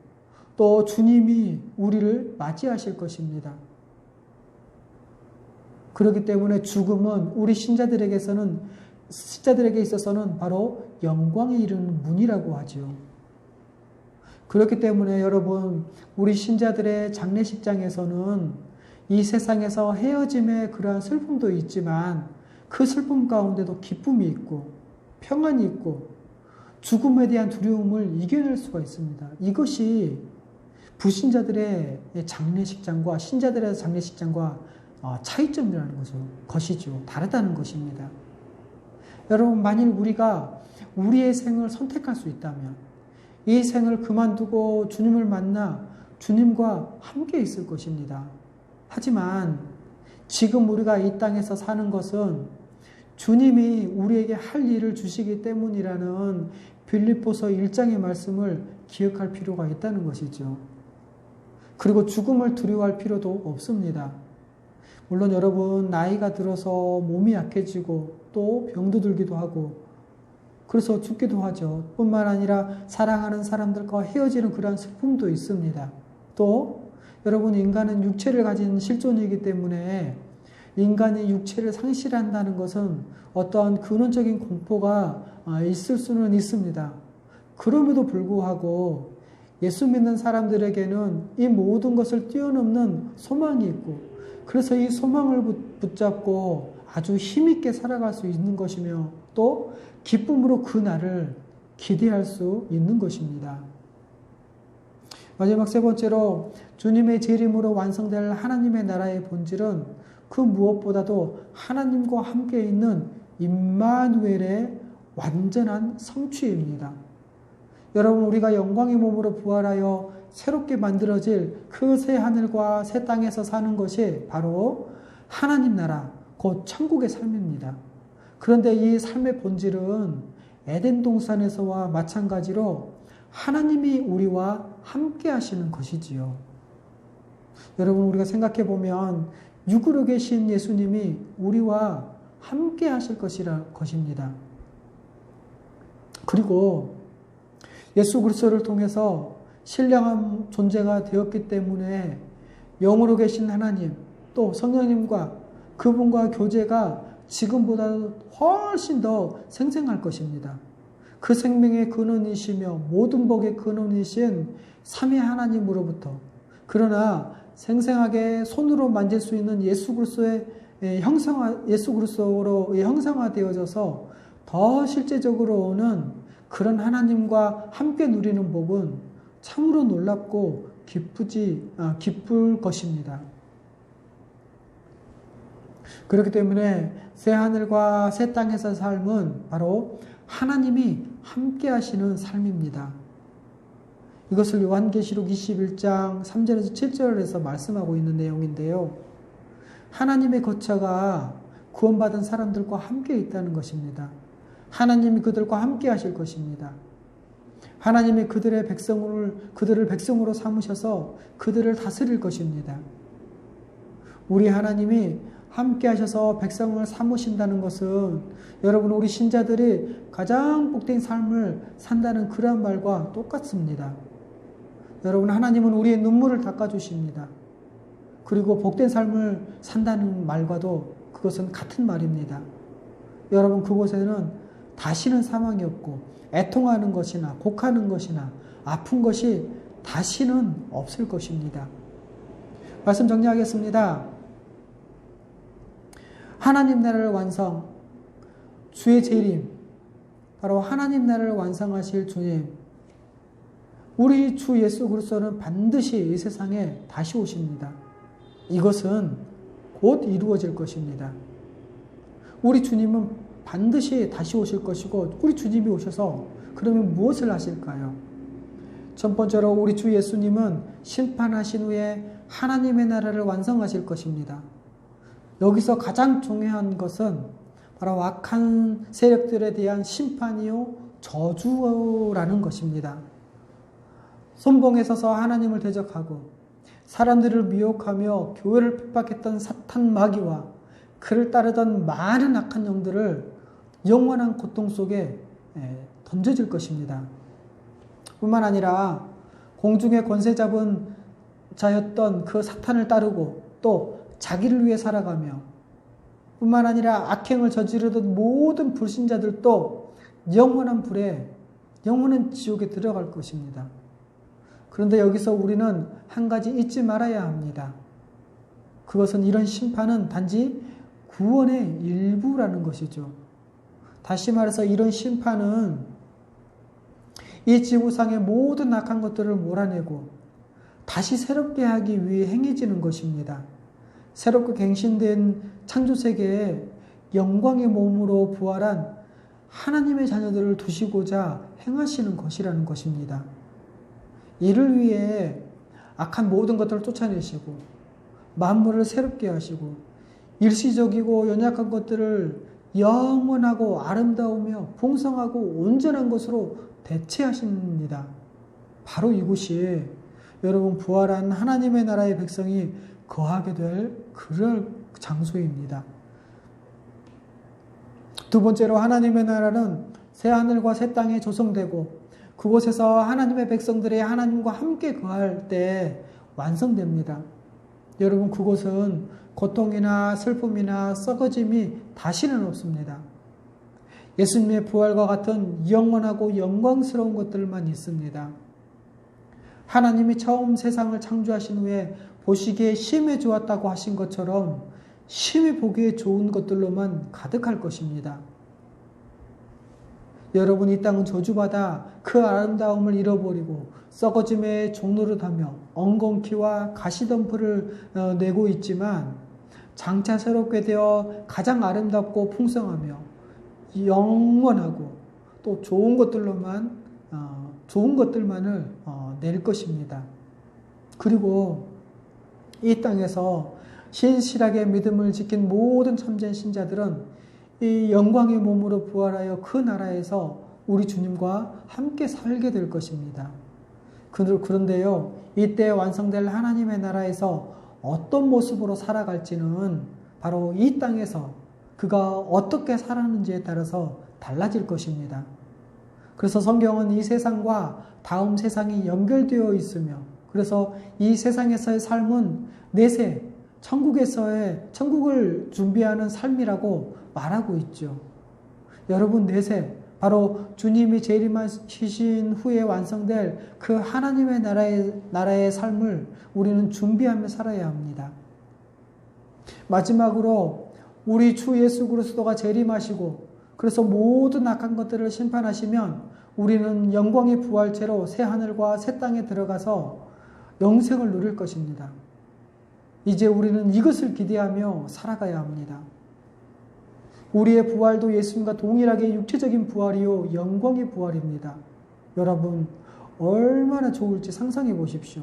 또 주님이 우리를 맞이하실 것입니다. 그렇기 때문에 죽음은 우리 신자들에게 있어서는 바로 영광에 이르는 문이라고 하죠. 그렇기 때문에 여러분, 우리 신자들의 장례식장에서는 이 세상에서 헤어짐의 그러한 슬픔도 있지만 그 슬픔 가운데도 기쁨이 있고 평안이 있고 죽음에 대한 두려움을 이겨낼 수가 있습니다. 이것이 불신자들의 장례식장과 신자들의 장례식장과 차이점이라는 것이죠. 다르다는 것입니다. 여러분, 만일 우리가 우리의 생을 선택할 수 있다면 이 생을 그만두고 주님을 만나 주님과 함께 있을 것입니다. 하지만 지금 우리가 이 땅에서 사는 것은 주님이 우리에게 할 일을 주시기 때문이라는 빌립보서 1장의 말씀을 기억할 필요가 있다는 것이죠. 그리고 죽음을 두려워할 필요도 없습니다. 물론 여러분, 나이가 들어서 몸이 약해지고 또 병도 들기도 하고 그래서 죽기도 하죠. 뿐만 아니라 사랑하는 사람들과 헤어지는 그러한 슬픔도 있습니다. 또 여러분, 인간은 육체를 가진 실존이기 때문에 인간이 육체를 상실한다는 것은 어떠한 근원적인 공포가 있을 수는 있습니다. 그럼에도 불구하고 예수 믿는 사람들에게는 이 모든 것을 뛰어넘는 소망이 있고 그래서 이 소망을 붙잡고 아주 힘있게 살아갈 수 있는 것이며 또 기쁨으로 그 날을 기대할 수 있는 것입니다. 마지막 세 번째로 주님의 재림으로 완성될 하나님의 나라의 본질은 그 무엇보다도 하나님과 함께 있는 임마누엘의 완전한 성취입니다. 여러분, 우리가 영광의 몸으로 부활하여 새롭게 만들어질 그 새 하늘과 새 땅에서 사는 것이 바로 하나님 나라, 곧 천국의 삶입니다. 그런데 이 삶의 본질은 에덴 동산에서와 마찬가지로 하나님이 우리와 함께 하시는 것이지요. 여러분, 우리가 생각해 보면 육으로 계신 예수님이 우리와 함께 하실 것입니다. 그리고 예수 그리스도를 통해서 신령한 존재가 되었기 때문에 영으로 계신 하나님 또 성령님과 그분과 교제가 지금보다 훨씬 더 생생할 것입니다. 그 생명의 근원이시며 모든 복의 근원이신 삼위 하나님으로부터 그러나 생생하게 손으로 만질 수 있는 예수 그리스도로 형상화되어져서 더 실제적으로 오는 그런 하나님과 함께 누리는 복은 참으로 놀랍고 기쁠 것입니다. 그렇기 때문에 새 하늘과 새 땅에서 삶은 바로 하나님이 함께 하시는 삶입니다. 이것을 요한계시록 21장 3절에서 7절에서 말씀하고 있는 내용인데요. 하나님의 거처가 구원받은 사람들과 함께 있다는 것입니다. 하나님이 그들과 함께 하실 것입니다. 하나님이 그들을 백성으로 삼으셔서 그들을 다스릴 것입니다. 우리 하나님이 함께 하셔서 백성을 삼으신다는 것은 여러분, 우리 신자들이 가장 복된 삶을 산다는 그런 말과 똑같습니다. 여러분, 하나님은 우리의 눈물을 닦아주십니다. 그리고 복된 삶을 산다는 말과도 그것은 같은 말입니다. 여러분, 그곳에는 다시는 사망이 없고 애통하는 것이나 곡하는 것이나 아픈 것이 다시는 없을 것입니다. 말씀 정리하겠습니다. 하나님 나라를 완성, 주의 재림, 바로 하나님 나라를 완성하실 주님, 우리 주 예수 그리스도는 반드시 이 세상에 다시 오십니다. 이것은 곧 이루어질 것입니다. 우리 주님은 반드시 다시 오실 것이고 우리 주님이 오셔서 그러면 무엇을 하실까요? 첫 번째로 우리 주 예수님은 심판하신 후에 하나님의 나라를 완성하실 것입니다. 여기서 가장 중요한 것은 바로 악한 세력들에 대한 심판이요 저주라는 것입니다. 선봉에 서서 하나님을 대적하고 사람들을 미혹하며 교회를 핍박했던 사탄 마귀와 그를 따르던 많은 악한 영들을 영원한 고통 속에 던져질 것입니다. 뿐만 아니라 공중의 권세 잡은 자였던 그 사탄을 따르고 또 자기를 위해 살아가며 뿐만 아니라 악행을 저지르던 모든 불신자들도 영원한 불에 영원한 지옥에 들어갈 것입니다. 그런데 여기서 우리는 한 가지 잊지 말아야 합니다. 그것은 이런 심판은 단지 구원의 일부라는 것이죠. 다시 말해서 이런 심판은 이 지구상의 모든 악한 것들을 몰아내고 다시 새롭게 하기 위해 행해지는 것입니다. 새롭게 갱신된 창조세계에 영광의 몸으로 부활한 하나님의 자녀들을 두시고자 행하시는 것이라는 것입니다. 이를 위해 악한 모든 것들을 쫓아내시고 만물을 새롭게 하시고 일시적이고 연약한 것들을 영원하고 아름다우며 풍성하고 온전한 것으로 대체하십니다. 바로 이곳이 여러분 부활한 하나님의 나라의 백성이 거하게 될 그럴 장소입니다. 두 번째로 하나님의 나라는 새 하늘과 새 땅에 조성되고 그곳에서 하나님의 백성들이 하나님과 함께 거할 때 완성됩니다. 여러분 그곳은 고통이나 슬픔이나 썩어짐이 다시는 없습니다. 예수님의 부활과 같은 영원하고 영광스러운 것들만 있습니다. 하나님이 처음 세상을 창조하신 후에 보시기에 심히 좋았다고 하신 것처럼 심히 보기에 좋은 것들로만 가득할 것입니다. 여러분 이 땅은 저주받아 그 아름다움을 잃어버리고 썩어짐의 종노릇하며 엉겅퀴와 가시덤불을 내고 있지만 장차 새롭게 되어 가장 아름답고 풍성하며 영원하고 또 좋은 것들만을 낼 것입니다. 그리고 이 땅에서 신실하게 믿음을 지킨 모든 참된 신자들은 이 영광의 몸으로 부활하여 그 나라에서 우리 주님과 함께 살게 될 것입니다. 그런데요, 이때 완성될 하나님의 나라에서 어떤 모습으로 살아갈지는 바로 이 땅에서 그가 어떻게 살았는지에 따라서 달라질 것입니다. 그래서 성경은 이 세상과 다음 세상이 연결되어 있으며 그래서 이 세상에서의 삶은 내세 천국을 준비하는 삶이라고 말하고 있죠. 여러분 내세 바로 주님이 재림하신 후에 완성될 그 하나님의 나라의 삶을 우리는 준비하며 살아야 합니다. 마지막으로 우리 주 예수 그리스도가 재림하시고 그래서 모든 악한 것들을 심판하시면 우리는 영광의 부활체로 새 하늘과 새 땅에 들어가서 영생을 누릴 것입니다. 이제 우리는 이것을 기대하며 살아가야 합니다. 우리의 부활도 예수님과 동일하게 육체적인 부활이요 영광의 부활입니다. 여러분 얼마나 좋을지 상상해 보십시오.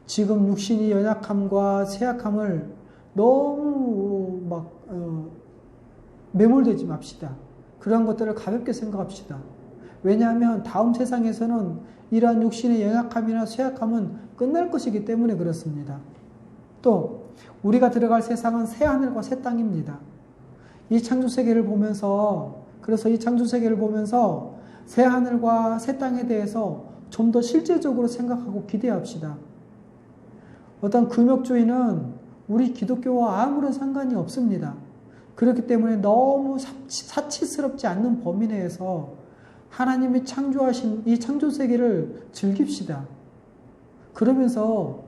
지금 육신이 연약함과 쇠약함을 너무 매몰되지 맙시다. 그런 것들을 가볍게 생각합시다. 왜냐하면 다음 세상에서는 이러한 육신의 연약함이나 쇠약함은 끝날 것이기 때문에 그렇습니다. 또 우리가 들어갈 세상은 새 하늘과 새 땅입니다. 이 창조세계를 보면서 새 하늘과 새 땅에 대해서 좀 더 실제적으로 생각하고 기대합시다. 어떤 금욕주의는 우리 기독교와 아무런 상관이 없습니다. 그렇기 때문에 너무 사치스럽지 않는 범위 내에서 하나님이 창조하신 이 창조세계를 즐깁시다. 그러면서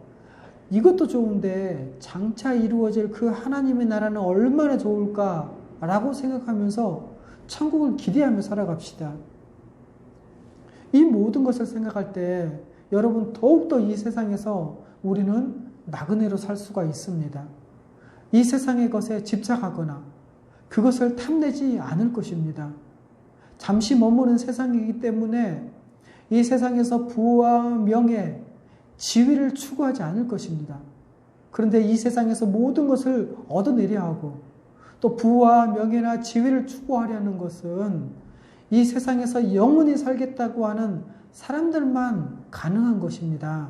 이것도 좋은데 장차 이루어질 그 하나님의 나라는 얼마나 좋을까라고 생각하면서 천국을 기대하며 살아갑시다. 이 모든 것을 생각할 때 여러분 더욱더 이 세상에서 우리는 나그네로 살 수가 있습니다. 이 세상의 것에 집착하거나 그것을 탐내지 않을 것입니다. 잠시 머무는 세상이기 때문에 이 세상에서 부와 명예, 지위를 추구하지 않을 것입니다. 그런데 이 세상에서 모든 것을 얻어내려 하고 또 부와 명예나 지위를 추구하려는 것은 이 세상에서 영원히 살겠다고 하는 사람들만 가능한 것입니다.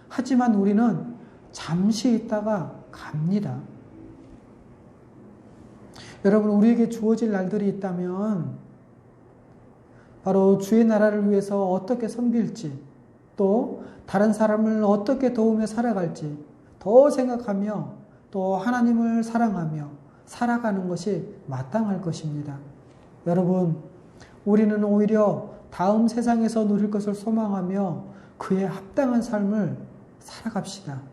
하지만 우리는 잠시 있다가 갑니다. 여러분, 우리에게 주어질 날들이 있다면 바로 주의 나라를 위해서 어떻게 섬길지, 또 다른 사람을 어떻게 도우며 살아갈지 더 생각하며 또 하나님을 사랑하며 살아가는 것이 마땅할 것입니다. 여러분, 우리는 오히려 다음 세상에서 누릴 것을 소망하며 그에 합당한 삶을 살아갑시다.